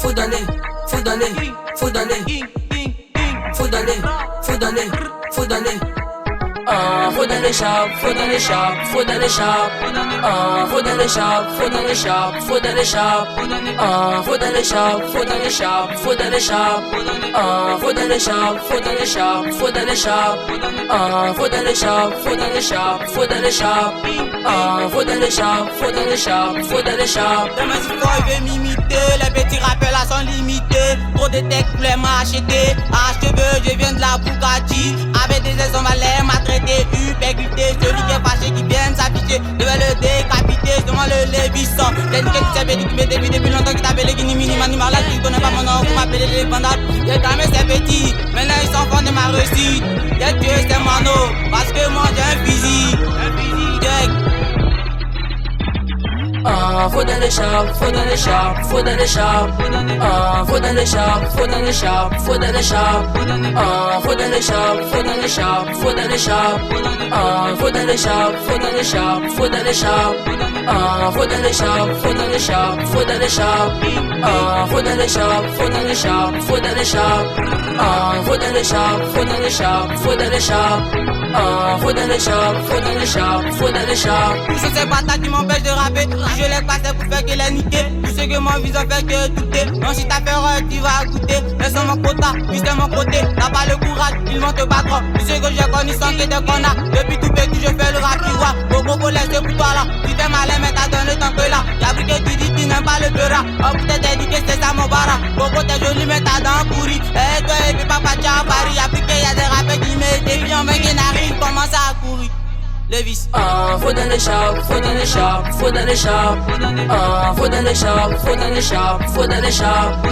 faut donner, faut donner, faut donner, faut donner, faut donner, faut donner. Faut donner sharp, faut donner sharp, faut donner sharp. Faut donner sharp, faut donner sharp, faut donner sharp. Faut donner sharp, faut donner sharp, faut donner sharp. Faut donner sharp, faut donner sharp, faut donner sharp. Faut donner sharp, faut donner sharp, faut donner sharp. Faut donner sharp, faut donner sharp, faut donner sharp. Demain si toi il veut m'imiter, les petits rappels là sont limités. Trop de tech voulait m'acheter. Cheveux, je viens de la Bugatti. Avec des ailes on va les maltraiter. Upercuté, celui qui est fâché qui vient de s'afficher. Je vais le décapiter, je demande le Lévisson. J'ai dit que tu savais qui m'est depuis longtemps qui t'appelait Guinée Mini Manimar là qui connaît pas mon nom, vous m'appelez les vandables. J'ai cramé ces petits, maintenant ils sont fonds de ma réussite. J'ai tué ces mano, parce que moi j'ai un physique. Faut donner sharp, faut donner sharp, faut donner sharp. Faut donner sharp, faut donner sharp, faut donner sharp. Faut donner sharp, faut donner sharp, faut donner sharp. Faut donner sharp, faut donner sharp, faut donner sharp. Faut donner sharp, faut donner sharp, faut donner sharp. Faut donner sharp, faut donner sharp, faut donner sharp. Faut donner sharp, faut donner sharp, faut donner sharp. Faut donner sharp, faut donner sharp, faut donner sharp. Tous ces bâtards qui m'empêchent de rapper, je les classe pour faire qu'il est niqué. Tout ce que mon visage fait que douter. Non, si t'as peur, tu vas goûter. Laisse mon quota, puis c'est mon côté. T'as pas le courage, ils vont te battre. Tout ce que j'ai connu sans que des connards. Depuis tout petit, je fais le rap, tu vois. Bobo, laisse pour toi là. Tu fais malin, mais t'as donné ton peu là. Y'a plus que tu dis, tu n'aimes pas le beurre. Oh, peut-être t'as dit que c'est ça mon bara. Bobo, t'es joli, mais t'as dents pourries. Eh, toi, et puis papa, tu as Paris. Y'a plus qu'il y a des rappeurs qui me défient. On veut qu'ils n'arrivent, commence à courir. Levis. Faut donner sharp, faut donner sharp, faut donner sharp. Faut donner sharp, faut donner sharp, faut donner sharp.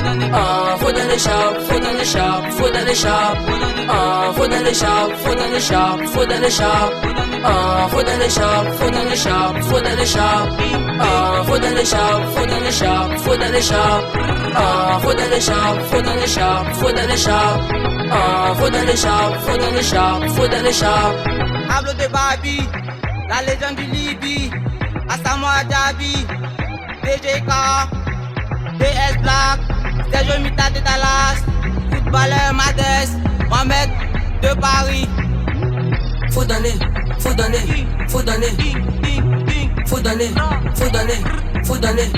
Faut donner sharp, faut donner sharp, faut donner sharp. Faut donner sharp, faut donner sharp, faut donner sharp. Faut donner sharp, faut donner sharp, faut donner sharp. Faut donner sharp, faut donner sharp, faut donner sharp. Faut donner sharp, faut donner sharp, faut donner sharp. Faut donner sharp, faut donner sharp, faut donner sharp. Pablo de Babi, la légende du Libye, Asamoah Diaby, DJK, DS Black, Sergio Mita de Dallas, footballeur Mades, Mohamed de Paris. Faut donner, faut donner, faut donner, faut donner, faut donner, faut donner.